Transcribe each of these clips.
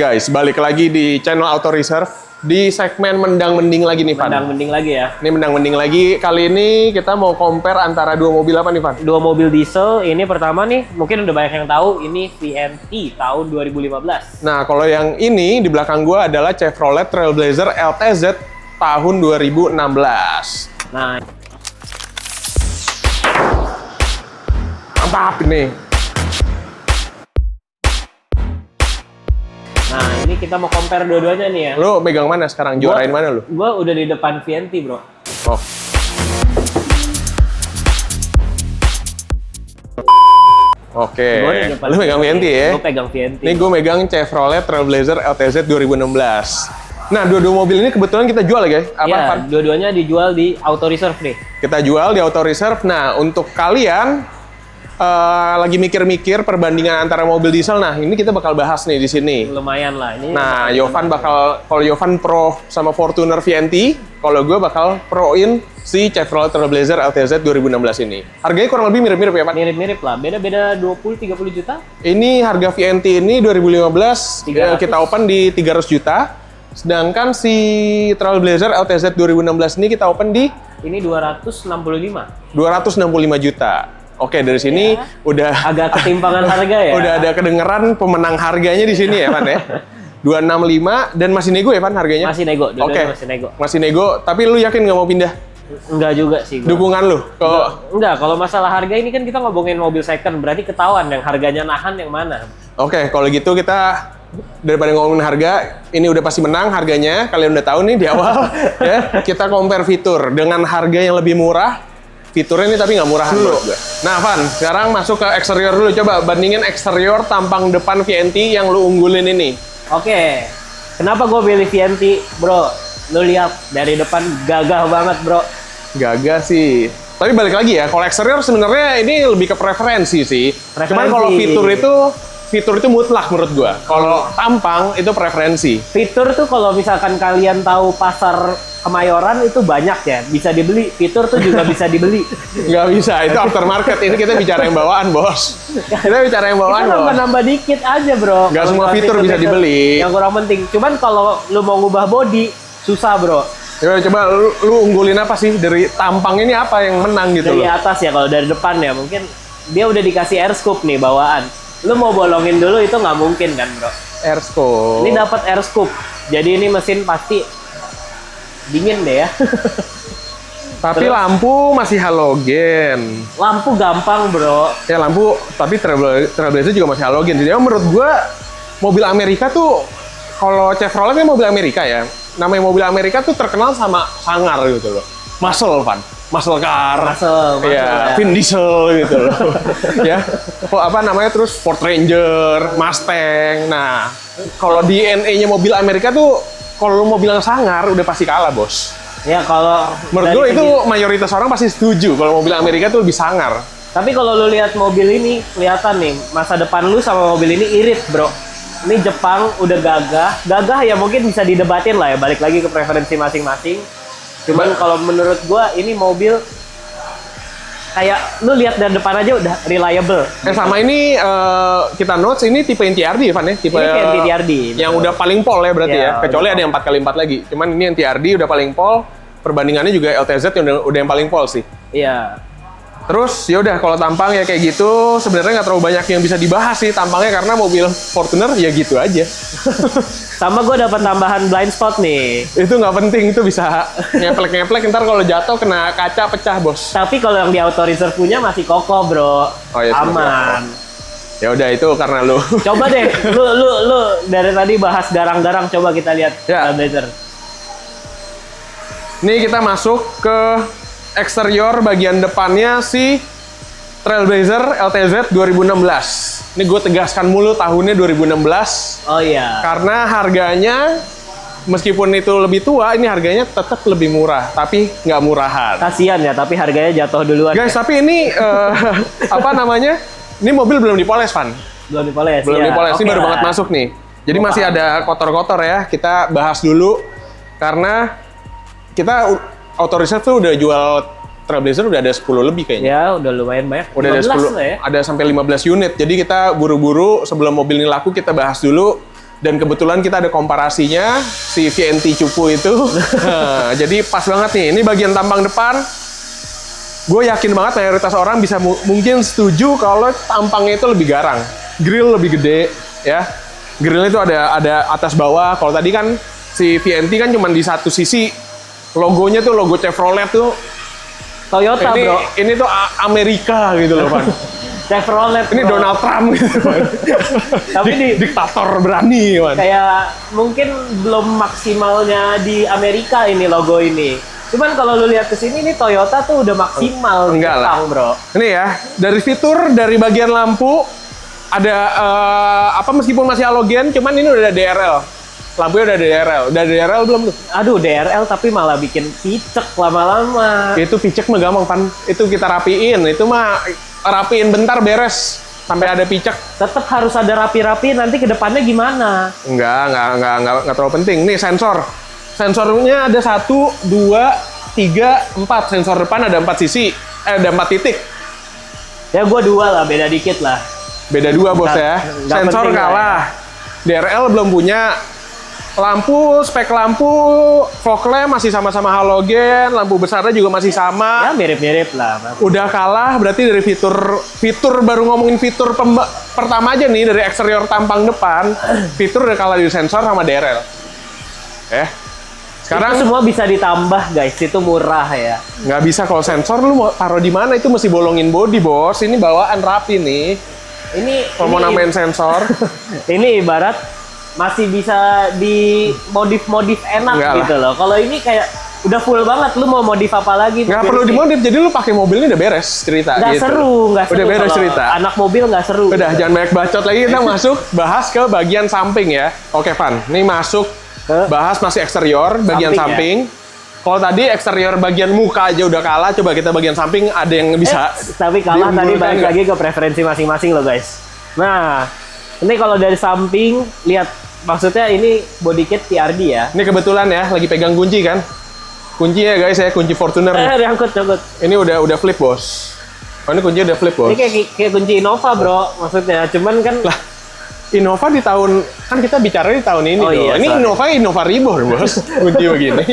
guys, balik lagi di channel Auto Reserve di segmen mendang-mending lagi nih, Van. Mendang-mending lagi ya. Ini mendang-mending lagi. Kali ini kita mau compare antara dua mobil apa nih, Van? Dua mobil diesel. Ini pertama nih, mungkin udah banyak yang tahu. Ini VNT tahun 2015. Nah, kalau yang ini di belakang gua adalah Chevrolet Trailblazer LTZ tahun 2016. Nah, Mantap ini. nah ini kita mau compare dua-duanya nih ya. Lu megang mana sekarang? Juarain mana lu? Gua udah di depan VNT, bro. Oh. Oke. Gua di depan Lu megang VNT ya? Gua pegang VNT. Ini gue megang Chevrolet Trailblazer LTZ 2016. Nah, dua-dua mobil ini kebetulan kita jual ya, guys. Apa, Iya, Van? dua-duanya dijual di Auto Reserve nih. Kita jual di Auto Reserve. Nah, untuk kalian lagi mikir-mikir perbandingan antara mobil diesel, nah ini kita bakal bahas nih di sini. Lumayan lah. Ini Nah, Yovan bakal, kalau Yovan pro sama Fortuner VNT, kalau gue bakal proin si Chevrolet Trailblazer LTZ 2016 ini. Harganya kurang lebih mirip-mirip ya, Pak? mirip-mirip lah. Beda-beda 20-30 juta. Ini harga VNT ini 2015 300. kita open di 300 juta. Sedangkan si Trailblazer LTZ 2016 ini kita open di Ini 265. 265 juta. Oke, dari sini Ya. udah Agak ketimpangan harga ya. udah ada kedengeran pemenang harganya di sini ya, Pan ya. 265 dan masih nego ya, Pan, harganya? Masih nego, Oke. dua-duanya masih nego. Masih nego, tapi lu yakin nggak mau pindah? Enggak juga sih gua. Dukungan lu? Enggak, kalau masalah harga ini kan kita ngomongin mobil second, berarti ketahuan yang harganya nahan yang mana. Oke, kalau gitu kita daripada ngomongin harga, ini udah pasti menang harganya. Kalian udah tahu nih di awal ya. Kita compare fitur dengan harga yang lebih murah. Fiturnya ini tapi nggak murah dulu. Nah, Van, sekarang masuk ke eksterior dulu. Coba bandingin eksterior tampang depan VNT yang lu unggulin ini. Oke, kenapa gue pilih VNT, bro? Lu lihat dari depan gagah banget, bro. Gagah sih. Tapi balik lagi ya, kalau eksterior sebenarnya ini lebih ke preferensi sih. Cuman kalau fitur itu mutlak menurut gua. Kalau tampang itu preferensi. Fitur tuh kalau misalkan kalian tahu pasar Kemayoran itu banyak ya, bisa dibeli. Fitur tuh juga bisa dibeli. Nggak bisa, itu aftermarket. Ini kita bicara yang bawaan, bos. Kita bicara yang bawaan, Kita bos. nambah-nambah dikit aja, bro. Nggak Kalau semua buat fitur bisa dibeli. Yang kurang penting. Cuman kalau lu mau ngubah body, susah, bro. Coba lu unggulin apa sih dari tampang ini, apa yang menang gitu Dari loh? atas ya, kalau dari depan ya mungkin dia udah dikasih air scoop nih bawaan. Lu mau bolongin dulu itu nggak mungkin kan, bro? Air scoop. Ini dapat air scoop. Jadi ini mesin pasti dingin deh ya. Tapi Terus? lampu masih halogen. Lampu gampang, bro. Ya lampu, tapi Trailblazer juga masih halogen. Jadi menurut gua mobil Amerika tuh, kalau Chevrolet kan mobil Amerika ya. Namanya mobil Amerika tuh terkenal sama sangar gitu loh. Muscle, Van. Muscle car. Muscle Ya, ya. Vin Diesel gitu loh. Ya. Oh, apa namanya terus Ford Ranger, Mustang. Nah, kalau DNA-nya mobil Amerika tuh, kalau lu mau bilang sangar udah pasti kalah, bos. Ya kalau Menurut dari gue itu segi- mayoritas orang pasti setuju kalau mobil Amerika tuh lebih sangar. Tapi kalau lu lihat mobil ini, kelihatan nih masa depan lu sama mobil ini irit, bro. Ini Jepang udah gagah ya mungkin bisa didebatin lah ya, balik lagi ke preferensi masing-masing. Cuman kalau menurut gua ini mobil kayak lu lihat dari depan aja udah reliable. Sama ini kita notes ini tipe NTRD ya, Van ya? Tipe Ini kayak NTRD. yang udah paling pol ya berarti Ya, ya. Kecuali udah ada yang 4x4 lagi. Cuman ini NTRD udah paling pol. Perbandingannya juga LTZ yang udah yang paling pol sih. Iya. Terus ya udah kalau tampang ya kayak gitu, sebenarnya nggak terlalu banyak yang bisa dibahas sih tampangnya karena mobil Fortuner ya gitu aja. Sama gue dapat tambahan blind spot nih. Itu nggak penting, itu bisa ngeplek-ngeplek ntar kalau jatuh kena kaca pecah, bos. Tapi kalau yang di Auto Reserve punya masih kokoh, bro. Oh, iya, Aman. Ya udah itu karena lu. Coba deh, lu dari tadi bahas garang-garang, coba kita lihat Ya. Trailblazer. Nih kita masuk ke eksterior bagian depannya si Trailblazer LTZ 2016. Ini gue tegaskan mulu tahunnya 2016 Oh iya. karena harganya meskipun itu lebih tua, ini harganya tetap lebih murah, tapi nggak murahan. Kasian ya, tapi harganya jatuh duluan. Guys, tapi ini apa namanya? Ini mobil belum dipoles, Van. Belum dipoles. Belum ya. dipoles, ini Oke baru lah. banget masuk nih. Jadi Gua masih paham. ada kotor-kotor ya. Kita bahas dulu karena kita Auto Reserve tuh udah jual Trailblazer udah ada 10 lebih kayaknya. Ya, udah lumayan banyak. Udah ada 10, lah ya. ada sampai 15 unit. Jadi kita buru-buru sebelum mobil ini laku kita bahas dulu Dan kebetulan kita ada komparasinya, si VNT cupu itu. Nah, jadi pas banget nih, ini bagian tampang depan. Gue yakin banget mayoritas orang bisa mungkin setuju kalau tampangnya itu lebih garang. Grill lebih gede, ya. Grillnya itu ada atas bawah. Kalau tadi kan si VNT kan cuma di satu sisi. Logonya tuh logo Chevrolet tuh. Toyota, bro. Ini tuh Amerika gitu loh, Pan. Chevrolet, Ini bro. Donald Trump gitu, Pan. Tapi diktator berani, Pan. kayak mungkin belum maksimalnya di Amerika ini logo ini. Cuman kalau lu lihat ke sini nih Toyota tuh udah maksimal di Enggak lah. Jepang, bro. Ini ya, dari fitur, dari bagian lampu ada meskipun masih halogen, cuman ini udah ada DRL. Lampunya udah ada DRL. Udah ada DRL belum tuh? Aduh, DRL tapi malah bikin picek lama-lama. Itu picek mah gampang, Pan. Itu kita rapiin. Itu mah rapiin bentar beres. Sampai ada picek. Tetap harus ada rapi-rapi, nanti ke depannya gimana? Enggak terlalu penting. Nih sensor. Sensornya ada 1, 2, 3, 4. Sensor depan ada 4 sisi. Ada 4 titik. Ya gua 2 lah, beda dikit lah. Beda 2, bos ya. Nggak Sensor penting lah kalah. DRL belum punya. Lampu, spek lampu, fog lamp masih sama-sama halogen, lampu besarnya juga masih sama. Ya mirip-mirip lah. Udah kalah, berarti dari fitur baru ngomongin fitur pertama aja nih, dari eksterior tampang depan, fitur udah kalah di sensor sama DRL. Sekarang itu semua bisa ditambah, guys. Itu murah ya. nggak bisa kalau sensor lu mau taruh di mana, itu mesti bolongin body, bos. Ini bawaan rapi nih. Kalau mau nambahin sensor. Ini ibarat masih bisa di modif enak Enggak gitu loh. Kalau ini kayak udah full banget, lu mau modif apa lagi? Nggak perlu dimodif, jadi lu pakai mobil ini udah beres cerita. Nggak gitu. seru. Udah beres Kalau cerita. Anak mobil nggak seru. Udah, jangan banyak bacot lagi, kita masuk bahas ke bagian samping ya. Oke, Van. Ini masuk bahas masih eksterior, bagian samping. Kalau tadi eksterior bagian muka aja udah kalah, coba kita bagian samping ada yang bisa. Tapi kalah tadi balik lagi ke preferensi masing-masing loh, guys. Nah, ini kalau dari samping, lihat, maksudnya ini body kit TRD ya. Ini kebetulan ya, lagi pegang kunci kan. Kuncinya guys ya, kunci Fortuner. Diangkut. Ini udah flip, bos. Oh, ini kuncinya udah flip, bos. Ini kayak kunci Innova, bro. Maksudnya, cuman kan... Lah, Innova di tahun, kan kita bicara di tahun ini Oh, loh. iya, Ini Innova Reborn, bos. Kunci begini.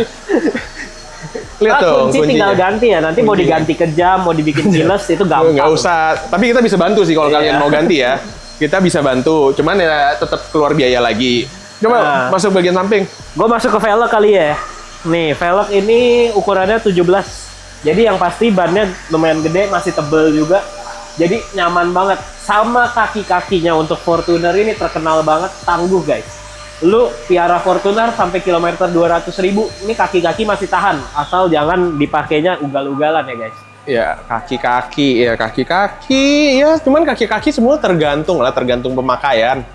Lihat dong kunci tinggal kuncinya. ganti ya. Nanti mau diganti ke jam, mau dibikin keyless, itu gampang. Nggak usah. Tapi kita bisa bantu sih kalau kalian mau ganti ya. Kita bisa bantu. Cuman ya tetap keluar biaya lagi. Coba masuk bagian samping. Gue masuk ke velg kali ya. Nih, velg ini ukurannya 17. Jadi yang pasti bannya lumayan gede, masih tebel juga. Jadi nyaman banget. Sama kaki-kakinya untuk Fortuner ini terkenal banget tangguh, guys. Lu piara Fortuner sampai kilometer 200.000, ini kaki-kaki masih tahan. Asal jangan dipakainya ugal-ugalan ya, guys. Ya, kaki-kaki. Ya, cuman kaki-kaki semua tergantung pemakaian.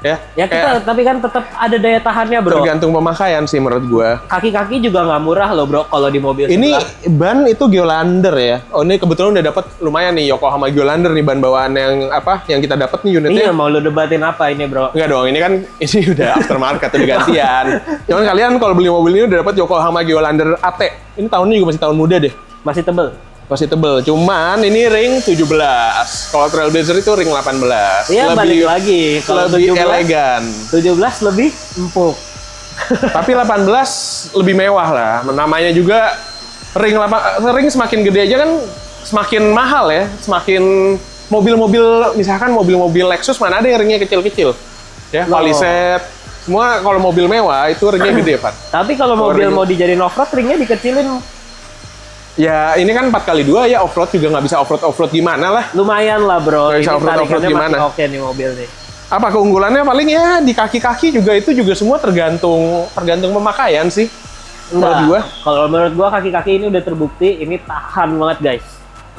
Ya kita tapi kan tetap ada daya tahannya, bro. Tergantung pemakaian sih menurut gua. Kaki-kaki juga nggak murah loh, bro, kalau di mobil Ini sebelah. ban itu Geolander ya. Oh, ini kebetulan udah dapat lumayan nih Yokohama Geolander nih, ban bawaan yang yang kita dapat nih unitnya. Iya, mau lu debatin apa ini, bro? Enggak dong, ini udah aftermarket, udah gantian. Cuman kalian kalau beli mobil ini udah dapat Yokohama Geolander AT. Ini tahunnya juga masih tahun muda deh. Masih tebel. Masih tebel. Cuman ini ring 17. Kalau Trailblazer itu ring 18. Iya, balik lagi. Kalau lebih 17, elegan. 17 lebih empuk. Tapi 18 lebih mewah lah. Namanya juga ring semakin gede aja kan semakin mahal ya. Semakin mobil-mobil, misalkan mobil-mobil Lexus mana ada yang ringnya kecil-kecil. Ya, Palisade. Semua kalau mobil mewah itu ringnya gede, Pak. Tapi kalau mobil mau dijadiin off-road, ringnya dikecilin. Ya, ini kan 4x2 ya, off-road juga nggak bisa off-road gimana lah. Lumayan lah, bro. Nggak bisa Ini off-road tarikannya gimana. masih oke nih mobil nih. Apa keunggulannya? Paling ya di kaki-kaki juga itu juga semua tergantung pemakaian sih. Menurut gua. Kalau menurut gua kaki-kaki ini udah terbukti ini tahan banget, guys.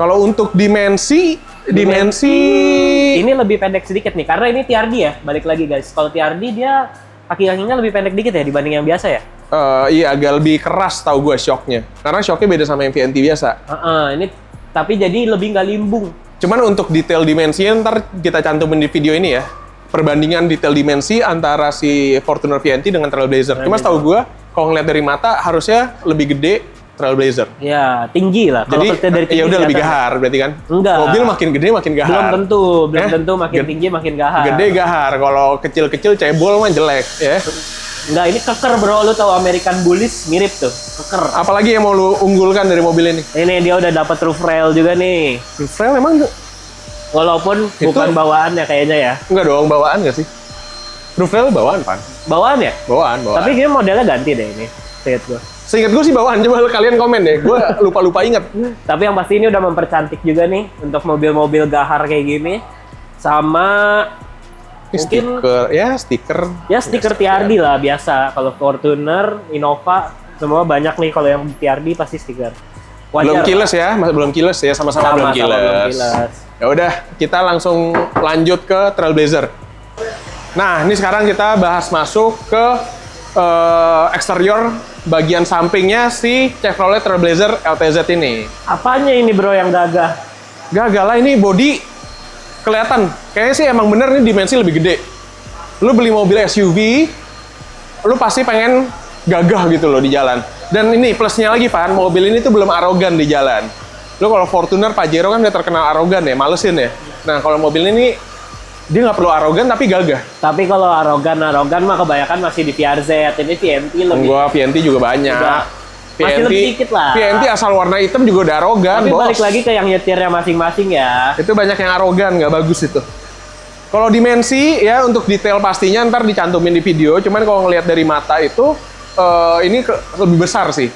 Kalau untuk dimensi ini lebih pendek sedikit nih, karena ini TRD ya. Balik lagi, guys. Kalau TRD dia kaki-kakinya lebih pendek dikit ya dibanding yang biasa ya. Iya, agak lebih keras tahu gue shocknya. Karena shocknya beda sama yang VNT biasa. Ini tapi jadi lebih nggak limbung. Cuman untuk detail dimensinya ntar kita cantumin di video ini ya. Perbandingan detail dimensi antara si Fortuner VNT dengan Trailblazer. Cuma tahu gue, kalau ngeliat dari mata harusnya lebih gede Trailblazer. Ya, tinggi lah. Kalau Jadi kita dari tinggi ya udah lebih kelihatan. gahar berarti kan? Enggak. Mobil makin gede makin gahar. Belum tentu makin tinggi makin gahar. Gede gahar, kalau kecil-kecil cebol mah jelek ya. Enggak, ini keker bro, lu tahu American Bullies mirip tuh, keker. Apalagi yang mau lu unggulkan dari mobil ini? Ini dia udah dapat roof rail juga nih. Roof rail emang Walaupun Itu- bukan bawaan ya kayaknya ya. enggak dong, bawaan nggak sih? Roof rail bawaan, Pan. Bawaan ya? Bawaan. Tapi kayaknya modelnya ganti deh ini. Lihat gua. Seingat gue sih bawaan, coba kalian komen deh. Gue lupa-lupa inget. Tapi yang pasti ini udah mempercantik juga nih untuk mobil-mobil gahar kayak gini. Sama Ini mungkin stiker, stiker. ya stiker TRD lah biasa. Kalau Fortuner, Innova, semua banyak nih kalau yang TRD pasti stiker. Belum keyless ya, belum keyless ya, sama-sama belum keyless. Ya udah, kita langsung lanjut ke Trailblazer. Nah, ini sekarang kita bahas masuk ke eksterior bagian sampingnya si Chevrolet Trailblazer LTZ ini. Apanya ini bro yang gagah? Gagal lah, ini body kelihatan. Kayaknya sih emang bener nih dimensi lebih gede. Lu beli mobil SUV, lu pasti pengen gagah gitu loh di jalan. Dan ini plusnya lagi, Pan, mobil ini tuh belum arogan di jalan. Lu kalau Fortuner, Pajero kan udah terkenal arogan ya, malesin ya. Nah, kalau mobil ini dia nggak perlu arogan tapi gagah. Tapi kalau arogan mah kebanyakan masih di PRZ. Ini VNT lebih. Gua PNT juga banyak. Juga. Masih lebih dikit lah. PNT asal warna hitam juga udah arogan, Tapi bos. balik lagi ke yang nyetirnya masing-masing ya. Itu banyak yang arogan, nggak bagus itu. Kalau dimensi ya untuk detail pastinya ntar dicantumin di video. Cuman kalau ngelihat dari mata itu ini lebih besar sih.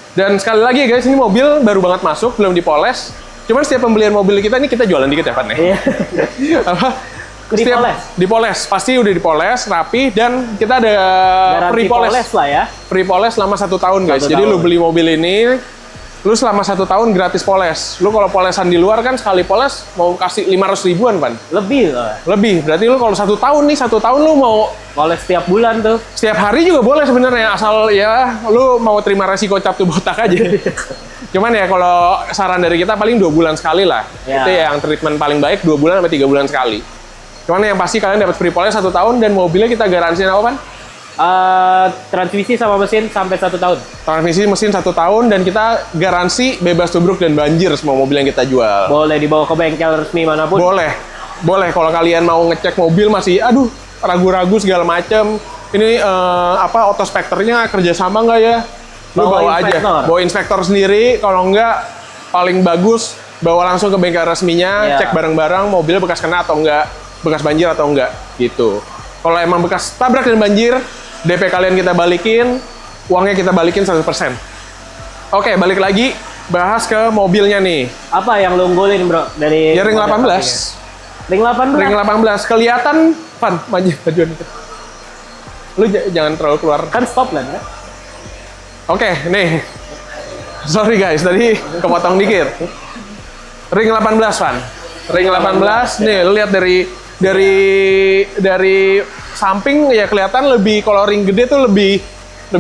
Dan sekali lagi guys, ini mobil baru banget masuk, belum dipoles. Cuman setiap pembelian mobil kita ini kita jualan dikit ya, Pan ya. Iya. Apa? Dipoles? Dipoles, pasti udah dipoles, rapi, dan kita ada Garansi free poles. poles lah ya. Free poles selama 1 tahun guys. 1 Jadi tahun. lu beli mobil ini, lu selama 1 tahun gratis poles. Lu kalau polesan di luar kan sekali poles mau kasih 500 ribuan, Pan. Lebih lah. Lebih. Berarti lu kalau 1 tahun nih, 1 tahun lu mau Poles setiap bulan tuh. setiap hari juga boleh sebenarnya, asal ya lu mau terima resiko cap tuh botak aja. Cuman ya kalau saran dari kita paling 2 bulan sekali lah. Ya. Itu yang treatment paling baik 2 bulan sampai 3 bulan sekali. Cuman yang pasti kalian dapat free poles 1 tahun dan mobilnya kita garansiin apa, Pan? Transmisi sama mesin sampai 1 tahun. Transmisi mesin 1 tahun dan kita garansi bebas tubruk dan banjir semua mobil yang kita jual. Boleh dibawa ke bengkel resmi manapun. Boleh. Boleh kalau kalian mau ngecek mobil masih aduh ragu-ragu segala macem. Ini auto spekternya kerjasama nggak ya? Lu bawa aja. Bawa inspektor sendiri. Kalau nggak paling bagus bawa langsung ke bengkel resminya, Iya. cek bareng-bareng mobilnya bekas kena atau enggak, bekas banjir atau enggak gitu. Kalau emang bekas tabrak dan banjir, DP kalian kita balikin, uangnya kita balikin 100%. Oke, balik lagi bahas ke mobilnya nih. Apa yang lu unggulin bro dari Ya ring model 18. sampingnya? Ring 18. Ring 18 kelihatan, Pan, majuan itu. Lu jangan terlalu keluar. Kan stop kan? Oke, nih. Sorry guys, tadi kepotong dikit. Ring 18, Pan. Ring 18, nih lu lihat dari samping ya kelihatan lebih, kalau ring gede tuh lebih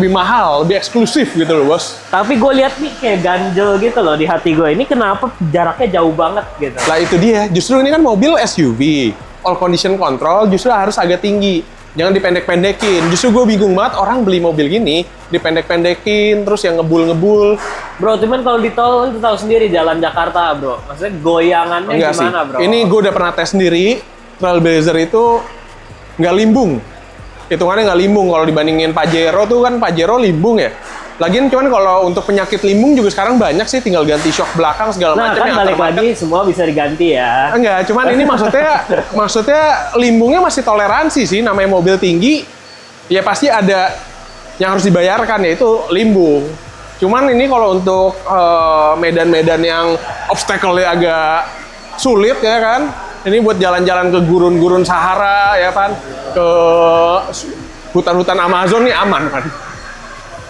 mahal, lebih eksklusif gitu loh, Bos. Tapi gue lihat nih kayak ganjel gitu loh di hati gue. Ini kenapa jaraknya jauh banget gitu? Lah itu dia, justru ini kan mobil SUV. All condition control justru harus agak tinggi. Jangan dipendek-pendekin. Justru gue bingung banget orang beli mobil gini, dipendek-pendekin, terus yang ngebul-ngebul. Bro, cuman kalau di tol itu tahu sendiri jalan Jakarta, bro. Maksudnya goyangannya Enggak sih. gimana, bro? Ini gue udah pernah tes sendiri, Trailblazer itu nggak limbung. Hitungannya nggak limbung. Kalau dibandingin Pajero tuh kan Pajero limbung ya. Lagian cuman kalau untuk penyakit limbung juga sekarang banyak sih, tinggal ganti shock belakang segala Nah, macam. kan balik lagi semua bisa diganti ya. Enggak, cuman ini maksudnya limbungnya masih toleransi sih, namanya mobil tinggi. Ya pasti ada yang harus dibayarkan, yaitu limbung. Cuman ini kalau untuk medan-medan yang obstacle-nya agak sulit ya kan. Ini buat jalan-jalan ke gurun-gurun Sahara ya kan, ke hutan-hutan Amazon nih aman kan.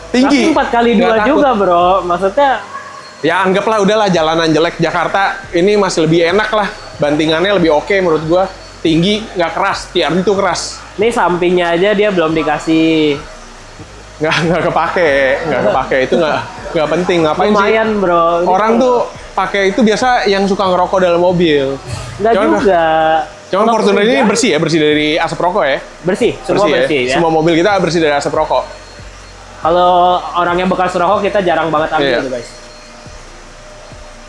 Tinggi. Tapi 4x2 Nggak takut. juga, bro. Maksudnya Ya anggaplah udahlah jalanan jelek Jakarta ini masih lebih enak lah, bantingannya lebih oke menurut gua. Tinggi, nggak keras, TRD itu keras. nih sampingnya aja dia belum dikasih. Nggak kepake, itu nggak penting. Ngapain Lumayan, sih? bro. Ini Orang kalau- tuh pakai itu biasa yang suka ngerokok dalam mobil. Nggak juga. Cuman Kalau Fortuner ini kerja, bersih dari asap rokok ya. bersih, semua bersih ya. Semua mobil kita bersih dari asap rokok. Kalau orangnya bekas rokok kita jarang banget ambil Iya. tuh guys.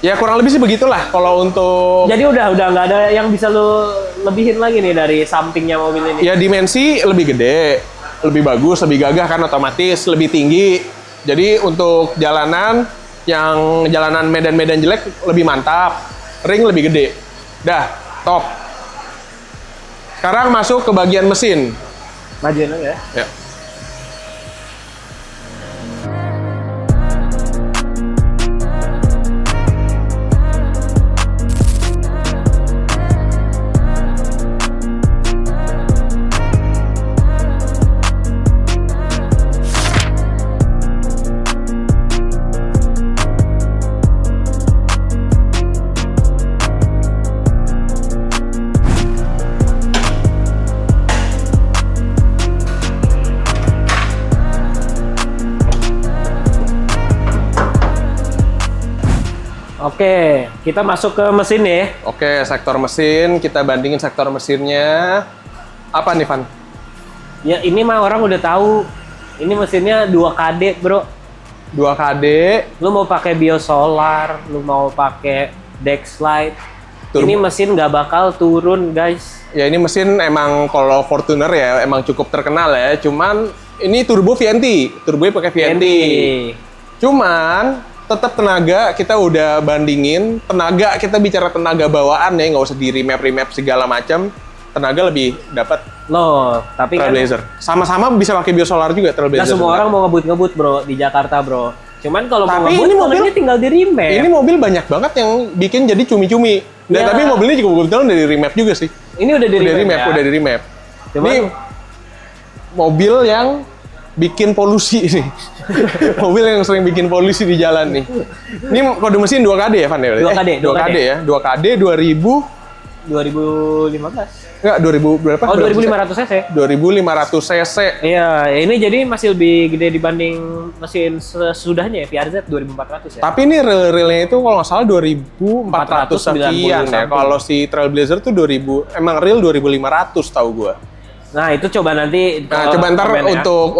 Ya kurang lebih sih begitulah kalau untuk Jadi udah nggak ada yang bisa lu lebihin lagi nih dari sampingnya mobil ini. ya dimensi lebih gede, lebih bagus, lebih gagah kan otomatis, lebih tinggi. Jadi untuk jalanan yang jalanan medan-medan jelek lebih mantap, ring lebih gede. Dah, top. Sekarang masuk ke bagian mesin. Majuin aja ya. Ya. Oke, kita masuk ke mesin ya. Oke, sektor mesin, kita bandingin sektor mesinnya. Apa nih, Van? Ya ini mah orang udah tahu. Ini mesinnya 2KD, bro. 2KD, Lu mau pakai biosolar, lu mau pakai Dexlite. Turbo. Ini mesin nggak bakal turun, guys. ya ini mesin emang kalau Fortuner ya emang cukup terkenal ya. Cuman ini turbo VNT, turbonya pakai VNT. Cuman tetap tenaga kita udah bandingin, tenaga kita bicara tenaga bawaan ya, nggak usah di remap segala macam. Tenaga lebih dapat Loh, tapi kan Trailblazer. Sama-sama bisa pakai biosolar juga nggak Trailblazer. semua orang mau ngebut-ngebut, bro, di Jakarta, bro. Cuman kalau mau Tapi ngebut, ini kalau mobil- ini tinggal di remap. Ini mobil banyak banget yang bikin jadi cumi-cumi. Dan Ya. tapi mobil ini juga kebetulan dari remap juga sih. Ini udah di Udah remap, remap, ya? udah di remap. Cuman Ini mobil yang bikin polusi ini. Mobil yang sering bikin polusi di jalan nih. Ini kode mesin 2KD ya, Van? 2KD, 2KD ya. 2KD 2000 2015. enggak 2000 berapa? Oh, 2500 cc. 2500 cc. Iya, ini jadi masih lebih gede dibanding mesin sesudahnya ya, PRZ 2400 ya. Tapi ini reel-reelnya itu kalau nggak salah 2400 sekian 490 ya. Kalau si Trailblazer tuh 2000, emang reel 2500 tahu gua. Nah, itu coba nanti Nah, coba ntar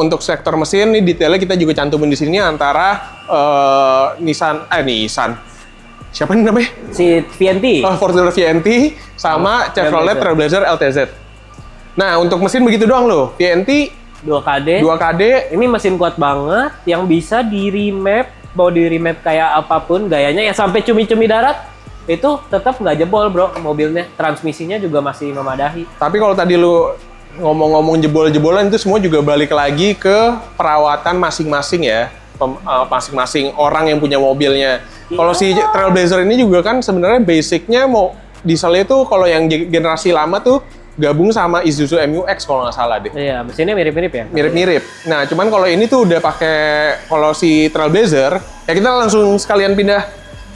untuk sektor mesin nih detailnya kita juga cantumin di sini antara Nissan. Siapa nih namanya? si VNT. Fortuner VNT sama Chevrolet Trailblazer LTZ. Nah, untuk mesin begitu doang loh. VNT 2KD. 2KD. Ini mesin kuat banget yang bisa di remap, mau di remap kayak apapun gayanya ya sampai cumi-cumi darat itu tetap nggak jebol, bro, mobilnya. Transmisinya juga masih memadai. Tapi kalau tadi lu ngomong-ngomong jebol-jebolan itu semua juga balik lagi ke perawatan masing-masing ya. Masing-masing orang yang punya mobilnya. Kalau si Trailblazer ini juga kan sebenarnya basicnya mau dieselnya itu kalau yang generasi lama tuh gabung sama Isuzu MU-X kalau nggak salah deh. Iya, mesinnya mirip-mirip ya. Mirip-mirip. Nah, cuman kalau ini tuh udah pakai, kalau si Trailblazer, ya kita langsung sekalian pindah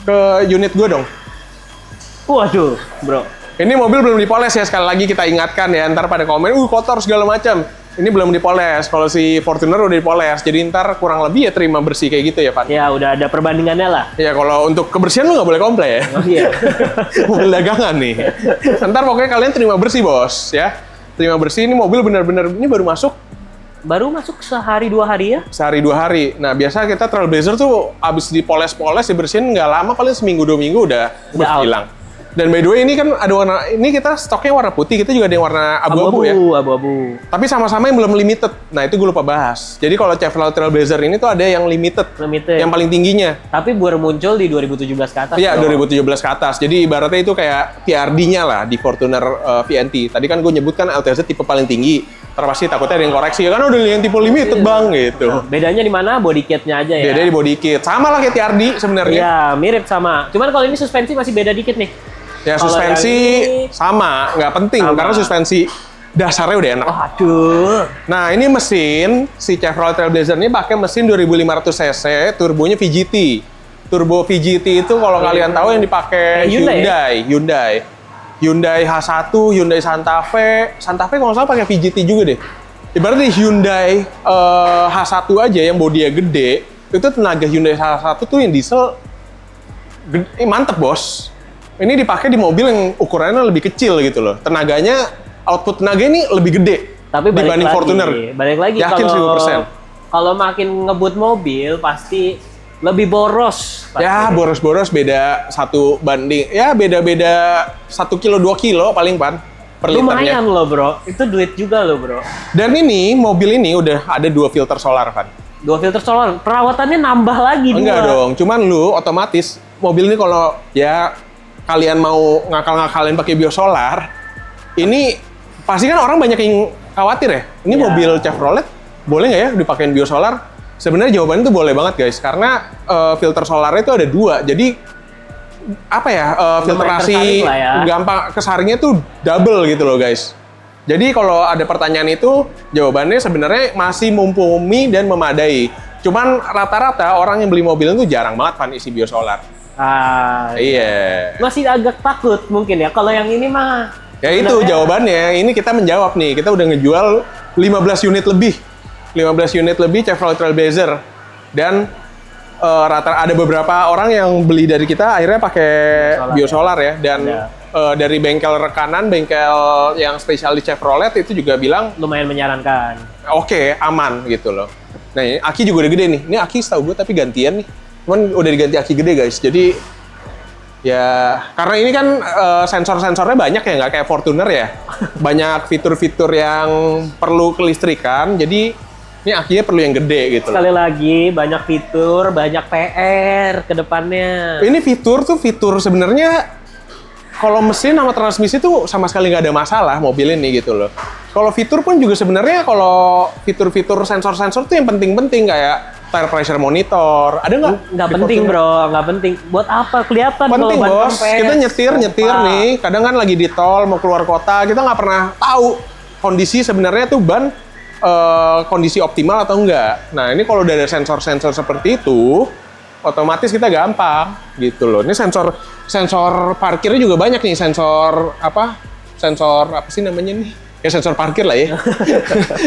ke unit gue dong. Waduh, bro. Ini mobil belum dipoles ya, sekali lagi kita ingatkan ya, ntar pada komen, kotor segala macam. Ini belum dipoles, kalau si Fortuner udah dipoles, jadi ntar kurang lebih ya terima bersih kayak gitu ya, Pak. Ya, udah ada perbandingannya lah. Ya kalau untuk kebersihan lu nggak boleh komplain ya. Oh iya. Mobil dagangan nih. Ntar pokoknya kalian terima bersih, bos, ya. Terima bersih, ini mobil benar-benar, ini baru masuk Baru masuk sehari 2 hari ya. sehari 2 hari. Nah, biasa kita Trailblazer tuh abis dipoles-poles, dibersihin nggak lama, paling seminggu 2 minggu udah Udah out. hilang. Dan by the way ini kan ada warna, ini kita stoknya warna putih, kita juga ada yang warna abu-abu ya. Abu-abu. Tapi sama-sama yang belum limited. Nah, itu gue lupa bahas. Jadi kalau Chevrolet Trailblazer ini tuh ada yang limited, Limited. yang paling tingginya. Tapi baru muncul di 2017 ke atas. Iya, bro. 2017 ke atas. Jadi ibaratnya itu kayak TRD-nya lah di Fortuner VNT. Tadi kan gue nyebutkan LTZ tipe paling tinggi. Ntar pasti takutnya ada yang koreksi, ya kan udah yang tipe limited bang gitu. Nah, bedanya di mana? Body kitnya aja ya. Beda di body kit. Sama lah kayak TRD sebenarnya. Iya, mirip sama. Cuman kalau ini suspensi masih beda dikit nih. Ya Kalau suspensi yang ini- sama, nggak penting Sama. karena suspensi dasarnya udah enak. Waduh. Nah ini mesin, si Chevrolet Trailblazer ini pakai mesin 2500 cc, turbonya VGT. Turbo VGT itu kalau kalian tahu yang dipakai Hyundai H1, Hyundai Santa Fe kalau nggak salah pakai VGT juga deh. Ibaratnya Hyundai H1 aja yang bodinya gede, itu tenaga Hyundai H1 tuh yang diesel mantep bos. Ini dipakai di mobil yang ukurannya lebih kecil gitu loh. Tenaganya, output tenaga ini lebih gede Tapi balik dibanding lagi, Fortuner. Balik lagi Yakin kalau 1000%. kalau makin ngebut mobil pasti lebih boros. Pasti. Ya boros-boros beda 1 banding. Ya beda-beda 1 kilo 2 kilo paling pan per liternya. Lumayan loh bro, itu duit juga loh bro. Dan ini mobil ini udah ada 2 filter solar kan. 2 filter solar, perawatannya nambah lagi. Enggak dong, cuman lu otomatis mobil ini kalau ya kalian mau ngakal-ngakalin pakai biosolar, ini pasti kan orang banyak yang khawatir ya. Ini mobil Chevrolet boleh nggak ya dipakein biosolar? Sebenarnya jawabannya itu boleh banget guys, karena filter solarnya itu ada 2. Jadi apa ya, filtrasi gampang kesaringnya tuh double gitu loh guys. Jadi kalau ada pertanyaan itu, jawabannya sebenarnya masih mumpuni dan memadai. Cuman rata-rata orang yang beli mobil itu jarang banget pan isi biosolar. Iya. Masih agak takut mungkin ya. Kalau yang ini mah. Ya itu jawabannya. Ini kita menjawab nih. Kita udah ngejual 15 unit lebih. 15 unit lebih Chevrolet Trailblazer. Dan rata ada beberapa orang yang beli dari kita akhirnya pakai biosolar ya. Dan dari bengkel rekanan, bengkel yang spesialis Chevrolet itu juga bilang lumayan menyarankan. Oke, aman gitu loh. Nah, ini aki juga udah gede nih. Ini aki setahu gue tapi gantian nih. Cuman udah diganti aki gede guys. Jadi ya karena ini kan sensor-sensornya banyak ya, nggak kayak Fortuner ya. Banyak fitur-fitur yang perlu kelistrikan. Jadi ini akinya perlu yang gede gitu. Sekali lagi banyak fitur, banyak PR ke depannya. Ini fitur sebenarnya kalau mesin sama transmisi tuh sama sekali nggak ada masalah mobil ini gitu loh. Kalau fitur pun juga sebenarnya kalau fitur-fitur sensor-sensor tuh yang penting-penting kayak tire pressure monitor. Ada nggak? Nggak penting bro, nggak penting. Buat apa? Kelihatan penting kalau bos. Kita nyetir nih. Kadang kan lagi di tol mau keluar kota, kita nggak pernah tahu kondisi sebenarnya tuh ban kondisi optimal atau enggak. Nah ini kalau udah ada sensor-sensor seperti itu, otomatis kita gampang gitu loh. Ini sensor parkirnya juga banyak nih, sensor apa sih namanya nih? Ya sensor parkir lah ya.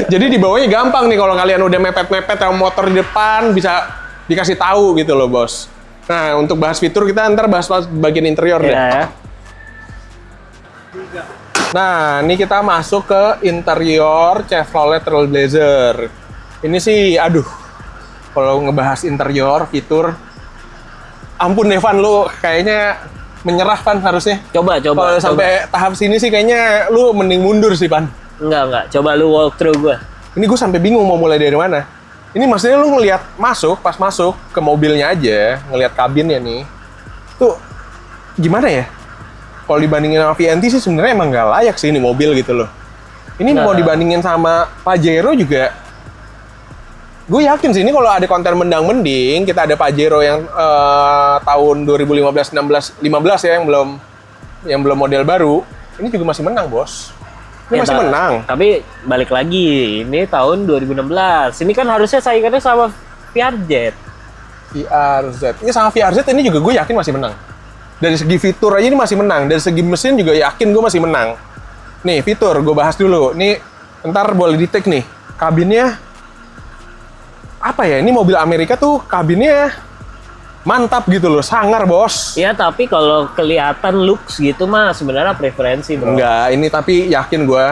Jadi di bawahnya gampang nih kalau kalian udah mepet-mepet sama motor di depan bisa dikasih tahu gitu loh bos. Nah untuk bahas fitur kita ntar bahas bagian interior deh. Ya. Nah ini kita masuk ke interior Chevrolet Trailblazer. Ini sih aduh kalau ngebahas interior fitur, ampun Devan lu kayaknya menyerah Pan harusnya. Coba. Kalau sampai tahap sini sih kayaknya lu mending mundur sih Pan. Enggak. Coba lu walk through gua. Ini gue sampai bingung mau mulai dari mana. Ini maksudnya lu ngelihat pas masuk ke mobilnya aja, ngelihat kabinnya nih. Tuh gimana ya? Kalau dibandingin sama VNT sih sebenarnya emang nggak layak sih ini mobil gitu loh. Ini mau dibandingin sama Pajero juga. Gue yakin sih ini kalau ada konten mendang-mending, kita ada Pajero yang tahun 2015, 16, 15 ya yang belum model baru, ini juga masih menang, Bos. Ini masih menang. Tapi balik lagi, ini tahun 2016. Ini kan harusnya saingannya sama VRZ. Ini sama VRZ ini juga gue yakin masih menang. Dari segi fitur aja ini masih menang, dari segi mesin juga yakin gue masih menang. Nih, fitur gue bahas dulu. Nih, ntar boleh di-take nih. Kabinnya apa ya, ini mobil Amerika tuh kabinnya mantap gitu loh, sangar bos. Ya tapi kalau kelihatan looks gitu mah sebenarnya preferensi bro. Enggak, ini tapi yakin gue,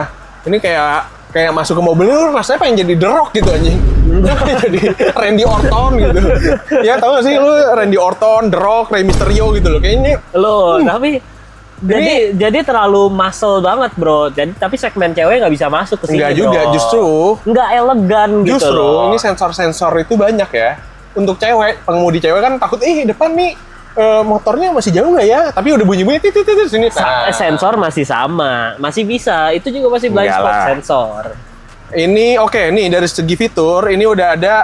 ini kayak masuk ke mobil lu rasanya pengen jadi The Rock gitu anjing. Jadi Randy Orton gitu. Ya tau gak sih lu Randy Orton, The Rock, Rey Mysterio gitu loh kayaknya. Loh, tapi jadi terlalu muscle banget bro. Tapi segmen cewek nggak bisa masuk ke sini. Enggak juga, bro. justru nggak elegan gitu justru loh. ini sensor-sensor itu banyak ya. Untuk cewek, pengemudi cewek kan takut depan nih motornya masih jauh nggak ya? Tapi udah bunyi-bunyi titit sini. Sensor masih sama, masih bisa. Itu juga masih blind spot sensor. Ini oke, nih dari segi fitur ini udah ada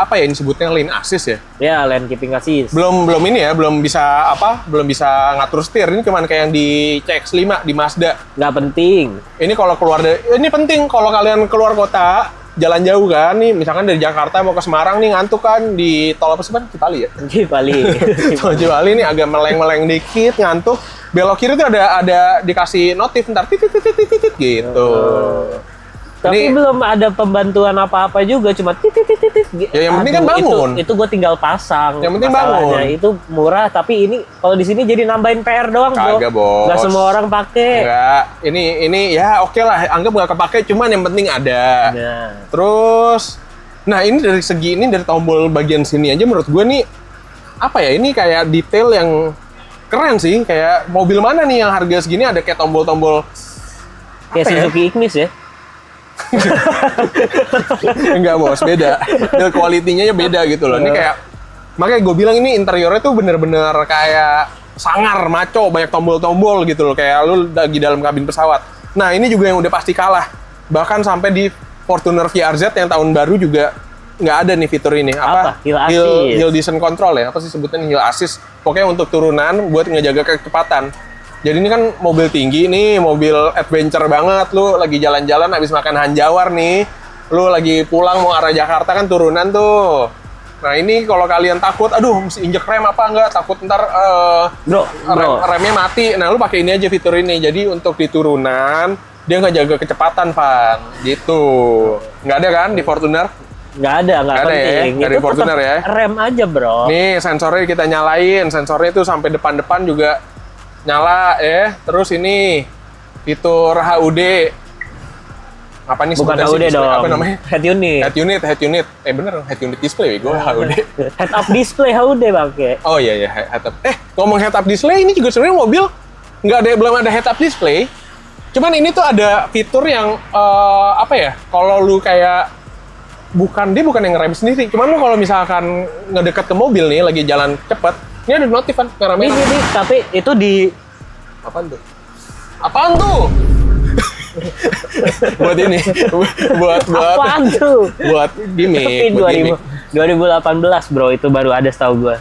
apa ya ini sebutnya lane assist ya? Ya, lane keeping assist. Belum ini ya, belum bisa ngatur setir. Ini cuman kayak yang di CX-5 di Mazda. Nggak penting. Ini kalau ini penting kalau kalian keluar kota, jalan jauh kan, nih misalkan dari Jakarta mau ke Semarang nih ngantuk kan di tol apa sih Pan? Cipali ya? Cipali. Tol Cipali nih agak meleng-meleng dikit, ngantuk. Belok kiri tuh ada dikasih notif ntar titit gitu. Tapi belum ada pembantuan apa-apa juga, cuma titit. Ya yang penting kan bangun. Itu gue tinggal pasang. Yang penting bangun. Itu murah, tapi ini kalau di sini jadi nambahin PR doang, bro. Kagak, Bos. Nggak semua orang pakai. Enggak. Ini ya oke lah, anggap nggak kepake, cuman yang penting ada. Nah. Terus Nah ini dari segi ini, dari tombol bagian sini aja menurut gue nih, apa ya, ini kayak detail yang keren sih. Kayak mobil mana nih yang harga segini ada kayak tombol-tombol Kayak Suzuki Ignis ya. Enggak bos, beda. Build quality-nya ya beda gitu loh. Ini kayak, makanya gue bilang ini interiornya tuh bener-bener kayak sangar, maco, banyak tombol-tombol gitu loh. Kayak lu lagi dalam kabin pesawat. Nah ini juga yang udah pasti kalah. Bahkan sampai di Fortuner VRZ yang tahun baru juga nggak ada nih fitur ini. Apa? Hill Descent Control ya? Apa sih sebutnya? Hill Assist. Pokoknya untuk turunan buat ngejaga kecepatan. Jadi ini kan mobil tinggi nih, mobil adventure banget. Lu lagi jalan-jalan habis makan hanjawar nih. Lu lagi pulang mau arah Jakarta kan turunan tuh. Nah ini kalau kalian takut, aduh mesti injek rem apa enggak, takut ntar remnya mati. Nah lu pakai ini aja, fitur ini. Jadi untuk di turunan dia nggak jaga kecepatan, Van. Gitu. Nggak ada kan di Fortuner? Nggak ada, nggak penting. Ya? Nggak di Fortuner ya? Rem aja, bro. Nih sensornya kita nyalain. Sensornya itu sampai depan-depan juga nyala ya. Terus ini fitur HUD. Apa nih? Bukan HUD dong. Apa namanya? Head unit. Head unit. Bener, head unit display. Gue HUD. Head up display HUD pakai. Oh iya, head up. Ngomong head up display, ini juga sebenarnya mobil belum ada head up display. Cuman ini tuh ada fitur yang apa ya? Kalau lu kayak dia bukan yang ngerem sendiri. Cuman lu kalau misalkan ngedeket ke mobil nih, lagi jalan cepet, ini ada notif kan merah-merah. Ini, tapi itu di Apaan tuh? Apaan tuh? buat ini, buat apaan tuh? buat gimmick. Tapi 2018 bro, itu baru ada setahu gua.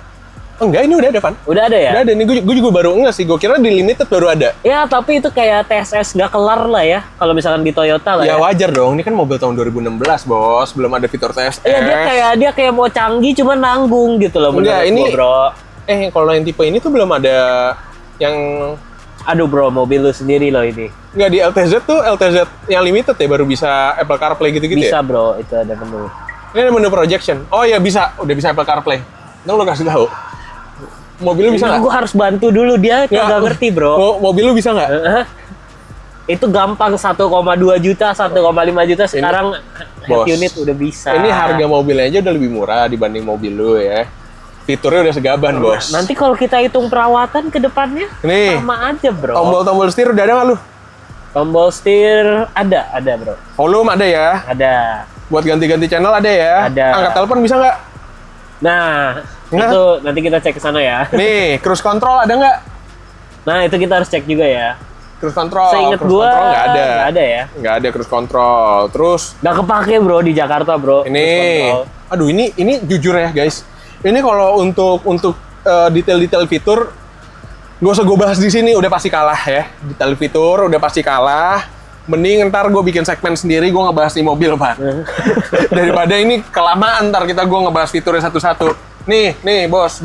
Enggak, ini udah ada, Pan. Udah ada ya? Udah ada, ini gue juga baru enggak sih. Gue kira di limited baru ada. Ya, tapi itu kayak TSS nggak kelar lah ya. Kalau misalkan di Toyota lah Ya ya. wajar dong, ini kan mobil tahun 2016, Bos. Belum ada fitur TSS. Iya, dia kayak mau canggih cuma nanggung gitu loh Enggak, menurut ini gua, bro. Kalau yang tipe ini tuh belum ada yang... Aduh bro, mobil lu sendiri loh ini. Enggak, di LTZ tuh, LTZ yang limited ya baru bisa Apple CarPlay gitu-gitu Bisa ya? bro, itu ada menu. Ini ada menu projection. Oh iya bisa, udah bisa Apple CarPlay. Ntar lu kasih tahu. Mobil lu bisa nggak? Gue harus bantu dulu, dia nggak ngerti bro. Mobil lu bisa nggak? Itu gampang 1,2 juta, 1,5 juta sekarang head unit udah bisa. Ini harga mobilnya aja udah lebih murah dibanding mobil lu ya. Fiturnya udah segaban, Bos. Nanti kalau kita hitung perawatan ke depannya, nih, sama aja bro. Tombol setir udah ada nggak lu? Tombol setir ada bro. Volume ada ya? Ada. Buat ganti-ganti channel ada ya? Ada. Angkat telepon bisa nggak? Nah, itu nanti kita cek ke sana ya. Nih, cruise control ada nggak? Nah, itu kita harus cek juga ya. Cruise control. Seingat gua nggak ada. Nggak ada ya? Nggak ada cruise control. Terus nggak kepake bro di Jakarta bro. Ini, aduh ini jujur ya guys. Ini kalau untuk detail-detail fitur, gak usah gue bahas di sini, udah pasti kalah ya. Detail fitur udah pasti kalah. Mending ntar gue bikin segmen sendiri, gue ngebahas di mobil, Pak. Daripada ini kelamaan ntar gue ngebahas fiturnya satu-satu. Nih, bos.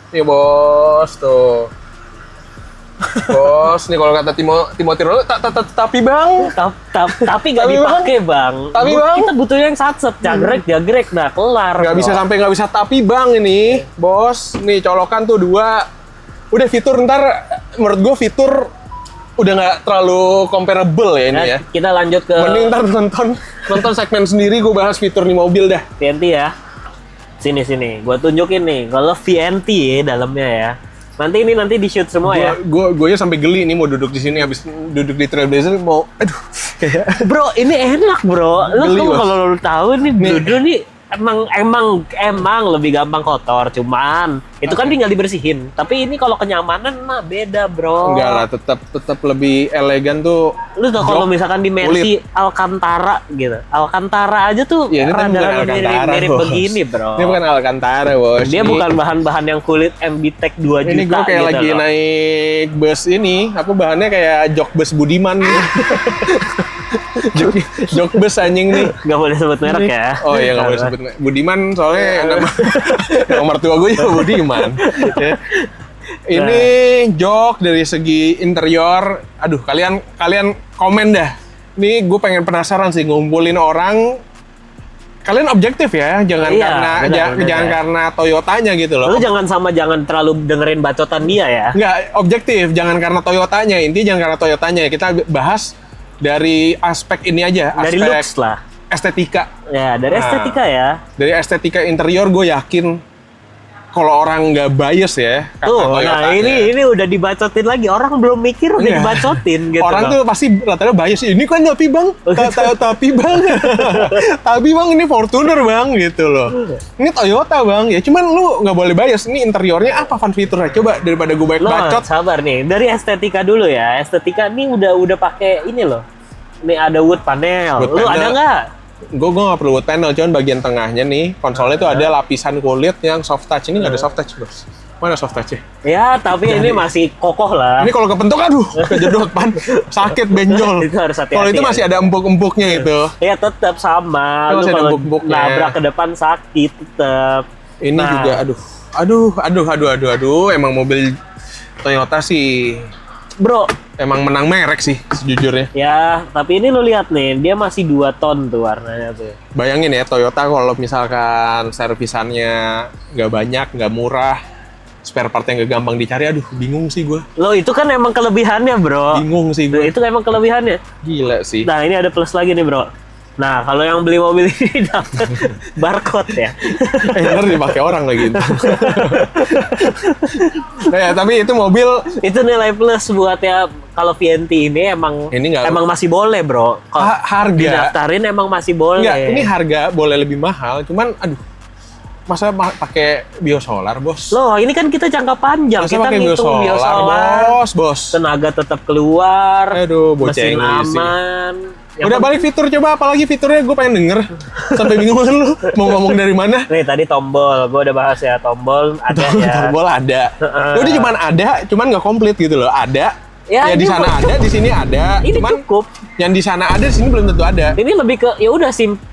Nih, bos, tuh. Bos, nih kalau kata Timothy Roll, tapi bang. Tapi nggak dipakai bang. Tapi bang. Kita butuhnya yang satset, jagrek, nah kelar. Nggak bisa sampai nggak bisa tapi bang ini, bos. Nih colokan tuh 2. Udah fitur ntar, menurut gue fitur udah nggak terlalu comparable ya ini ya. Kita lanjut ke. Mending ntar nonton segmen sendiri, gue bahas fitur nih mobil dah. VNT ya. Sini, gue tunjukin nih. Kalau VNT ya dalamnya ya. Nanti di shoot semua ya. Gue aja sampai geli nih mau duduk di sini, habis duduk di Trailblazer mau, aduh, kayak. Bro, ini enak bro. Lu kalau lu tahu nih duduk nih emang lebih gampang kotor, cuman itu kan tinggal dibersihin. Tapi ini kalau kenyamanan mah beda bro. Enggak lah, tetap lebih elegan tuh. Lu tau kalau misalkan di Mercy Alcantara gitu, Alcantara aja tuh ya, rada mirip begini bro. Ini bukan Alcantara bos. Dia bukan bahan-bahan yang kulit MB-Tech 2 juta. Ini gue kayak gitu lagi loh. naik bus ini, apa bahannya kayak jok bus Budiman nih. jok bus anjing nih. Gak boleh sebut merek ya. Oh iya gak boleh sebut merek. Budiman soalnya nama mertua gue juga Budiman. Ya. Ini jok dari segi interior. Aduh kalian komen dah. Ini gue pengen penasaran sih ngumpulin orang. Kalian objektif ya, jangan jangan karena Toyotanya gitu loh. Lu jangan terlalu dengerin bacotan dia ya. Enggak, objektif, jangan karena Toyotanya. Intinya jangan karena Toyotanya. Kita bahas dari aspek ini aja, dari looks lah. estetika. Ya, dari estetika ya. Dari estetika interior gue yakin kalau orang nggak bias ya, kata Tuh, Toyota, nah ini udah dibacotin lagi. Orang belum mikir udah Iya. dibacotin gitu. Orang tuh pasti rata-rata bias. Ini kan tapi bang, tapi bang, tapi bang ini Fortuner bang gitu loh. Ini Toyota bang, ya cuman lu nggak boleh bias. Ini interiornya apa, fun fiturnya? Coba daripada gue banyak bacot. Sabar nih. Dari estetika dulu ya. Estetika nih udah pakai ini loh. Nih ada wood panel. Wood Lu panel. ada nggak? Gue nggak perlu wood panel, cuman bagian tengahnya nih konsolnya tuh ada lapisan kulit yang soft touch. Ini nggak ada soft touch bos. Mana soft touch-nya? Ya, tapi ini masih kokoh lah. Ini kalau kepentuk, aduh, kejedot pan, sakit benjol. Itu harus hati-hati Kalau itu ya. masih ada empuk-empuknya itu. Ya tetap sama. Itu Lu masih ada kalau empuk-empuknya. nabrak ke depan sakit tetap. Ini Nah. juga, aduh. Emang mobil Toyota sih, Bro, emang menang merek sih, sejujurnya. ya, tapi ini lu lihat nih, dia masih 2 ton tuh warnanya tuh. Bayangin ya, Toyota kalau misalkan servisannya nggak banyak, nggak murah, spare part yang nggak gampang dicari, aduh, bingung sih gue. Lo itu kan emang kelebihannya, Bro. Bingung sih Nah, gue. itu emang kelebihannya. Gila sih. Nah, ini ada plus lagi nih, Bro. Nah, kalau yang beli mobil ini dapat barcode ya. Ntar dipakai orang lagi. Nah, ya, tapi itu mobil Itu nilai plus buat ya kalau VNT ini emang Ini nggak- emang masih boleh, Bro. Kalau harga. didaftarin emang masih boleh. Enggak, ini harga boleh lebih mahal, cuman aduh. Masa pakai biosolar, Bos? Loh, ini kan kita jangka panjang. Masa Kita pakai ngitung biosolar, Bos? tenaga tetap keluar, Aduh, bocah mesin Inggris sih. aman. Yang Udah balik fitur, coba apalagi fiturnya gue pengen denger. Sampai bingung kan lu mau ngomong dari mana? Nih tadi tombol, gue udah bahas ya, tombol ada ya. Tombol ada. Ya udah cuman ada, cuman nggak komplit gitu loh. Ada. Ya, Ya, di ini sana cukup. ada, di sini ada. Ini cuman cukup. yang di sana ada, di sini belum tentu ada. Ini lebih ke ya udah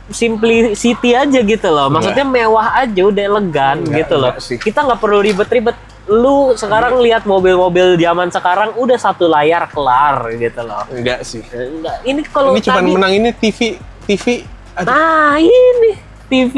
simplicity aja gitu loh. Maksudnya mewah aja, udah elegan Enggak, gitu loh. enggak sih. Kita nggak perlu ribet-ribet. Lu sekarang lihat mobil-mobil zaman sekarang udah satu layar kelar gitu loh. Enggak sih. Enggak, ini kalau Ini cuman tadi, menang ini TV. Aduh, nah ini TV.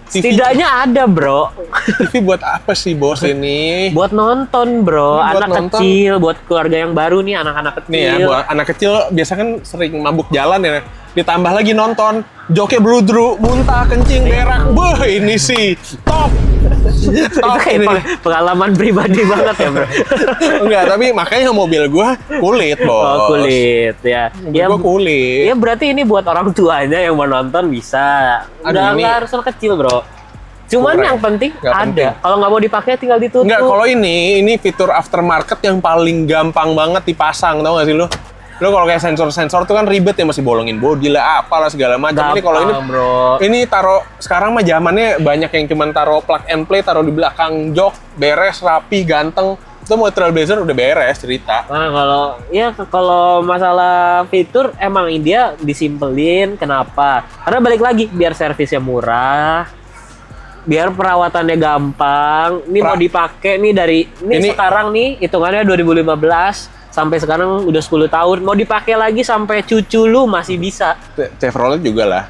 Setidaknya ada, Bro. TV buat apa sih, Bos ini? Buat nonton, Bro. Ini buat Anak nonton. kecil, buat keluarga yang baru nih, anak-anak kecil. Nih ya, buat anak kecil biasa kan sering mabuk jalan ya. Ditambah lagi nonton, joknya bludru, muntah, kencing, berak. Beuh, ini sih top. Itu kayak pengalaman pribadi banget ya, Bro. Enggak, tapi makanya mobil gua kulit, Bos. Oh, kulit ya. Mobil gua kulit. Ya berarti ini buat orang tuanya yang mau nonton bisa. Aduh, Udah ini nggak harus anak kecil, Bro. Cuman kurang. yang penting Nggak ada. penting. Kalau nggak mau dipakai tinggal ditutup. Enggak, kalau ini fitur aftermarket yang paling gampang banget dipasang, tau gak sih lu? Lu kalau kayak sensor-sensor tuh kan ribet ya, masih bolongin bodi lah, apalah segala macam. Ini kalau ini, Gampang, Bro. ini taruh sekarang mah zamannya banyak yang cuman taruh plug and play, taruh di belakang jok, beres, rapi, ganteng. Itu mau Trailblazer udah beres cerita. Nah, kalau masalah fitur emang dia disimpelin. Kenapa? Karena balik lagi biar servisnya murah, biar perawatannya gampang. Ini mau dipakai nih dari ini sekarang nih hitungannya 2015 sampai sekarang udah 10 tahun. Mau dipakai lagi sampai cucu lu masih bisa. Chevrolet juga lah.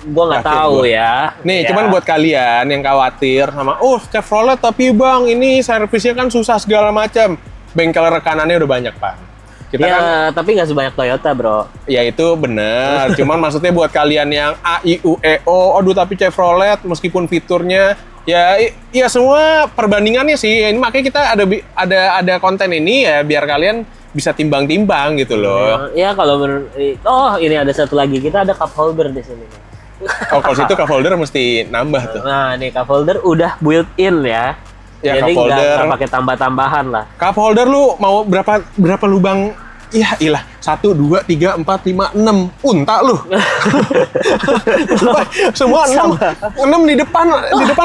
Gua nggak Yakin tahu gua. ya. Nih, Ya. cuman buat kalian yang khawatir sama, Chevrolet tapi bang, ini servisnya kan susah segala macam. Bengkel rekanannya udah banyak, Pak. Kita ya, kan, tapi nggak sebanyak Toyota, Bro. ya itu bener. Cuman maksudnya buat kalian yang A, I, U, E, O, aduh tapi Chevrolet meskipun fiturnya, ya semua perbandingannya sih. Ini makanya kita ada konten ini ya biar kalian bisa timbang-timbang gitu loh. Ya kalau ini ada satu lagi, kita ada cup holder di sini. Oh, kalau situ cup holder mesti nambah tuh. Nah, nih cup holder udah built in ya. Ya, Jadi cup holder. nggak pakai tambah-tambahan lah. Cup holder lu mau berapa lubang? Ya ilah, 1, 2, 3, 4, 5, 6. Unta lu. Semua 6 di depan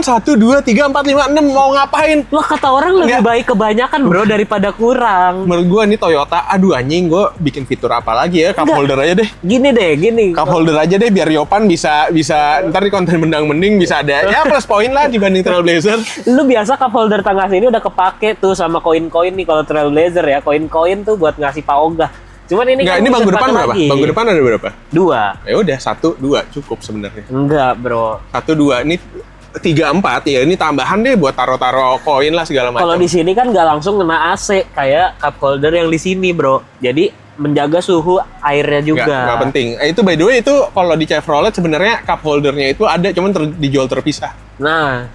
1, 2, 3, 4, 5, 6 mau ngapain? Loh, kata orang lebih baik kebanyakan, Bro, daripada kurang. Menurut gua nih Toyota, aduh anjing, gua bikin fitur apa lagi ya? Cup holder aja deh. Gini. Cup holder aja deh biar Yopan bisa ntar di konten mendang mending bisa ada ya plus poin lah dibanding Trailblazer. Lu biasa cup holder tengah sini udah kepake tuh sama koin-koin nih kalau Trailblazer ya. Koin-koin tuh buat ngasih Pak Ogah. Cuman ini Enggak, kan ini bisa bangku depan dipakai berapa? lagi. Bangku depan ada berapa? 2. Ya udah 1, 2 cukup sebenarnya. Enggak, Bro. 1, 2 ini 3, 4 ya ini tambahan deh buat taro-taro koin lah segala macam. Kalau di sini kan nggak langsung kena AC kayak cup holder yang di sini, Bro. Jadi menjaga suhu airnya juga. Nggak penting. Itu by the way itu kalau di Chevrolet sebenarnya cup holdernya itu ada, cuman dijual terpisah. Nah,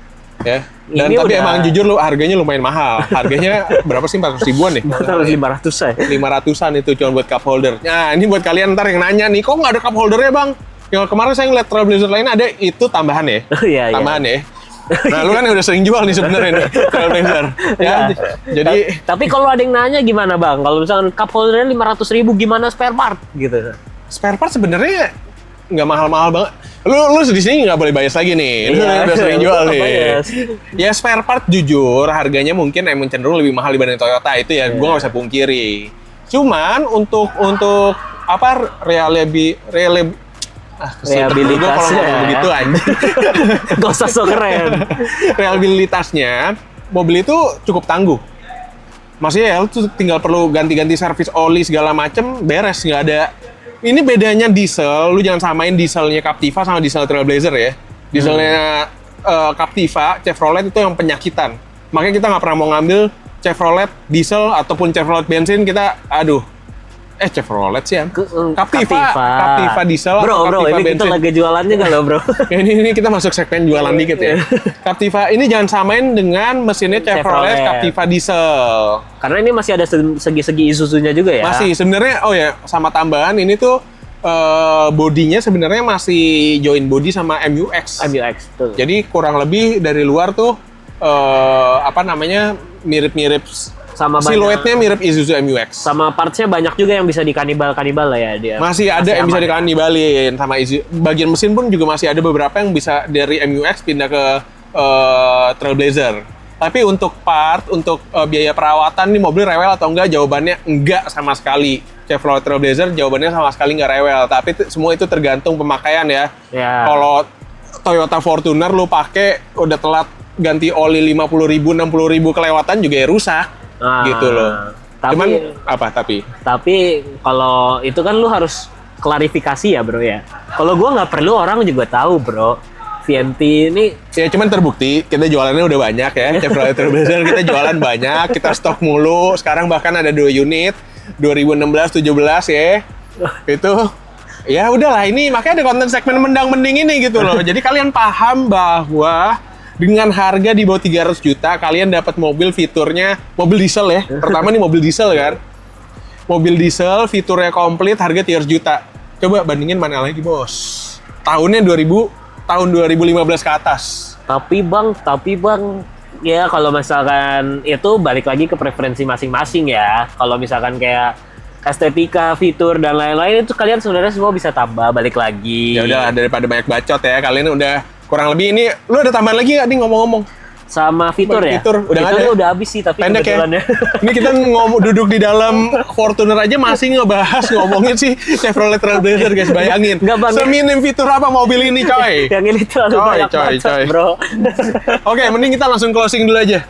Ya. Dan ini tapi udah- emang jujur lu harganya lumayan mahal. Harganya berapa sih, 400 ribuan nih? harus 500 ya. 500-an itu cuma buat cup holder. Nah, ini buat kalian ntar yang nanya nih, kok nggak ada cup holdernya bang? Yang kemarin saya ngeliat Trailblazer lain ada, itu tambahan ya? Oh, iya, iya. Tambahan ya? Nah, lu kan udah sering jual nih sebenarnya nih, Trailblazer. Ya, Iya. jadi Tapi kalau ada yang nanya gimana bang? Kalau misalkan cup holdernya 500 ribu gimana spare part gitu? spare part sebenarnya nggak mahal-mahal banget. Lu di sini nggak boleh bias lagi nih. Lu Iya, udah sering jual lu nih. bias. Ya spare part jujur harganya mungkin emang cenderung lebih mahal dibanding Toyota, itu ya gua nggak bisa pungkiri. Cuman untuk apa Rehabilitasnya. kalau ngomong begitu anjing. Gak usah so keren. Reliabilitasnya mobil itu cukup tangguh. Maksudnya ya lu tuh tinggal perlu ganti-ganti servis oli segala macem, beres, nggak ada. Ini bedanya diesel, lu jangan samain dieselnya Captiva sama diesel Trailblazer ya. Dieselnya Captiva, Chevrolet itu yang penyakitan. Makanya kita nggak pernah mau ngambil Chevrolet diesel ataupun Chevrolet bensin, kita Chevrolet sih ya. Captiva diesel atau Bro, Captiva ini kita bensin. lagi jualannya nggak lo bro? Ini kita masuk segmen jualan dikit ya. Captiva ini jangan samain dengan mesinnya Chevrolet Chevrolet. Captiva diesel. Karena ini masih ada segi-segi Isuzunya juga ya. Masih sebenarnya sama tambahan ini tuh bodinya sebenarnya masih join body sama MUX. MUX tuh. Jadi kurang lebih dari luar tuh mirip-mirip Sama siluetnya mirip Isuzu MUX. sama partsnya banyak juga yang bisa dikanibal lah ya dia. Masih ada yang bisa aman. dikanibalin sama Isuzu. Bagian mesin pun juga masih ada beberapa yang bisa dari MUX pindah ke Trailblazer. Tapi untuk untuk biaya perawatan nih mobil rewel atau enggak? Jawabannya enggak sama sekali. Chevrolet Trailblazer jawabannya sama sekali enggak rewel. Tapi semua itu tergantung pemakaian ya. Ya. Kalau Toyota Fortuner lu pakai udah telat ganti oli 50.000, 60.000 kelewatan juga ya rusak. Nah, Gitu loh. tapi- Cuman apa tapi? Tapi kalau itu kan lu harus klarifikasi ya bro ya. Kalau gua nggak perlu, orang juga tahu bro. VMT ini Ya cuman terbukti kita jualannya udah banyak ya. Chevrolet Trailblazer kita jualan banyak, kita stok mulu. Sekarang bahkan ada 2 unit 2016 17 ya. Itu ya udahlah, ini makanya ada konten segmen mendang-mending ini gitu loh. Jadi kalian paham bahwa dengan harga di bawah 300 juta kalian dapat mobil fiturnya mobil diesel ya. Pertama nih mobil diesel kan. Mobil diesel fiturnya komplit harga 300 juta. Coba bandingin mana lagi, Bos. Tahun 2015 ke atas. tapi bang ya kalau misalkan itu balik lagi ke preferensi masing-masing ya. Kalau misalkan kayak estetika, fitur dan lain-lain itu kalian sebenarnya semua bisa tambah balik lagi. Ya udah, daripada banyak bacot ya, kalian udah kurang lebih ini. Lu ada tambahan lagi nggak nih ngomong-ngomong? Sama fitur ya. Fitur, udah nggak Fiturnya ada? udah habis sih tapi Pendek ya. kebetulan ya. Ini kita duduk di dalam Fortuner aja masih ngomongin sih Chevrolet Trailblazer guys, bayangin. Nggak, Bang. Seminim fitur apa mobil ini, coy. Yang ini terlalu Coy, banyak coy, bacot, coy. bro. Oke, mending kita langsung closing dulu aja.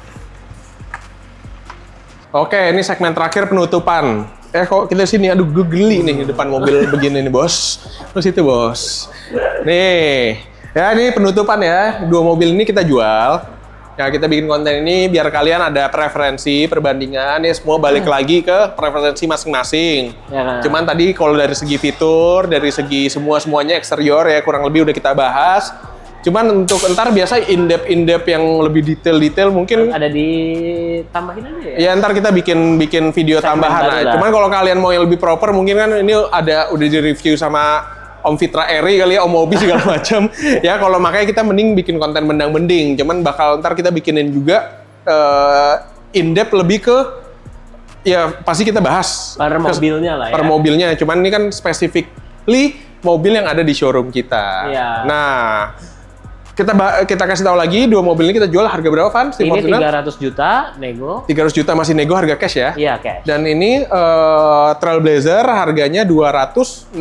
Oke, ini segmen terakhir penutupan. Kok kita sini, aduh gue geli nih di depan mobil begini nih, Bos. Terus itu, Bos. Nih, ya ini penutupan ya. 2 mobil ini kita jual. Ya, kita bikin konten ini biar kalian ada preferensi, perbandingan. Ya, semua balik lagi ke preferensi masing-masing. Ya. Cuman tadi kalau dari segi fitur, dari segi semuanya eksterior ya kurang lebih udah kita bahas. Cuman untuk ntar biasa in-depth yang lebih detail mungkin Ada ditambahin aja ya. ya ntar kita bikin video Segmen tambahan baru lah. lah. Cuman kalau kalian mau yang lebih proper mungkin kan ini udah di-review sama Om Fitra Eri kali ya, Om Mobi segala macam. Ya kalau makanya kita mending bikin konten mendang-mending. Cuman bakal ntar kita bikinin juga in-depth lebih ke ya pasti kita bahas Per mobilnya lah ya. per mobilnya. Cuman ini kan specifically mobil yang ada di showroom kita. Iya. Nah, kita kasih tahu lagi 2 mobil ini kita jual harga berapa, Van? Si Ini Fortuner? 300 juta nego. 300 juta masih nego harga cash ya? Iya, cash. Dan ini Trailblazer harganya 265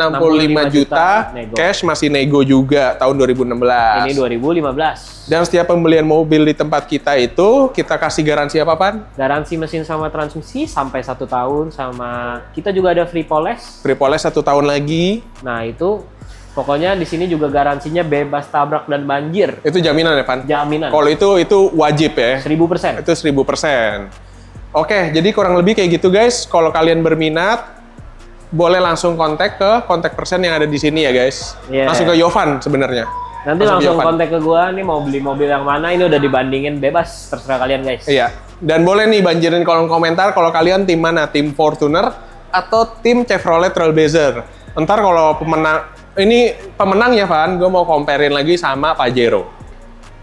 juta nego. cash masih nego juga tahun 2016. Ini 2015. Dan setiap pembelian mobil di tempat kita itu kita kasih garansi apa, Pan? Garansi mesin sama transmisi sampai 1 tahun, sama kita juga ada free poles. Free poles 1 tahun lagi. Nah, itu pokoknya di sini juga garansinya bebas tabrak dan banjir. Itu jaminan ya, Pan? Jaminan. Kalau itu wajib ya. 1000%. Itu 1000%. Oke, jadi kurang lebih kayak gitu guys. Kalau kalian berminat, boleh langsung kontak person yang ada di sini ya guys. Iya. Langsung ke Yovan sebenarnya. Nanti ke langsung Yovan. kontak ke gua nih mau beli mobil yang mana, ini udah dibandingin bebas, terserah kalian guys. Iya. Dan boleh nih banjirin kolom komentar kalau kalian tim mana, tim Fortuner atau tim Chevrolet Trailblazer. Ntar kalau pemenangnya Van, gue mau comparein lagi sama Pajero.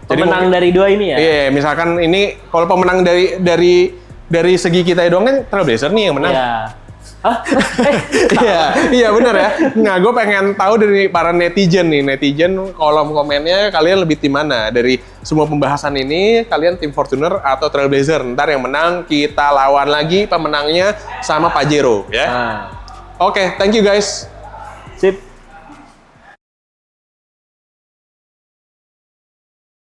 Pemenang dari dua ini ya? Iya, misalkan ini kalau pemenang dari segi kita doang kan Trailblazer nih yang menang. Iya. Hah? Iya benar ya. Nah, gue pengen tahu dari para netizen kolom komennya kalian lebih tim mana dari semua pembahasan ini? Kalian tim Fortuner atau Trailblazer? Ntar yang menang kita lawan lagi pemenangnya sama Pajero ya. Nah. Oke, thank you guys.